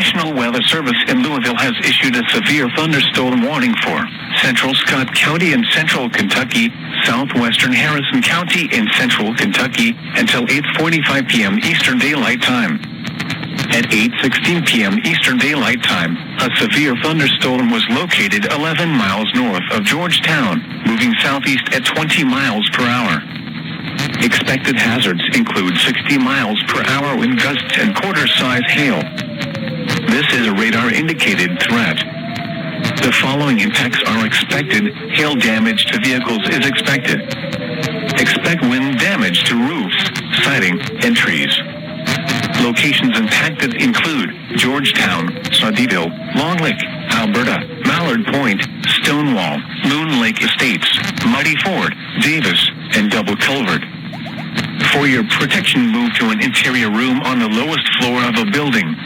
National Weather Service in Louisville has issued a severe thunderstorm warning for central Scott County in central Kentucky, southwestern Harrison County in central Kentucky, until 8:45 p.m. Eastern Daylight Time. At 8:16 p.m. Eastern Daylight Time, a severe thunderstorm was located 11 miles north of Georgetown, moving southeast at 20 miles per hour. Expected hazards include 60 miles per hour wind gusts and quarter-size hail. This is a radar-indicated threat. The following impacts are expected. Hail damage to vehicles is expected. Expect wind damage to roofs, siding, and trees. Locations impacted include Georgetown, Soddyville, Long Lake, Alberta, Mallard Point, Stonewall, Moon Lake Estates, Muddy Ford, Davis, and Double Culvert. For your protection, move to an interior room on the lowest floor of a building.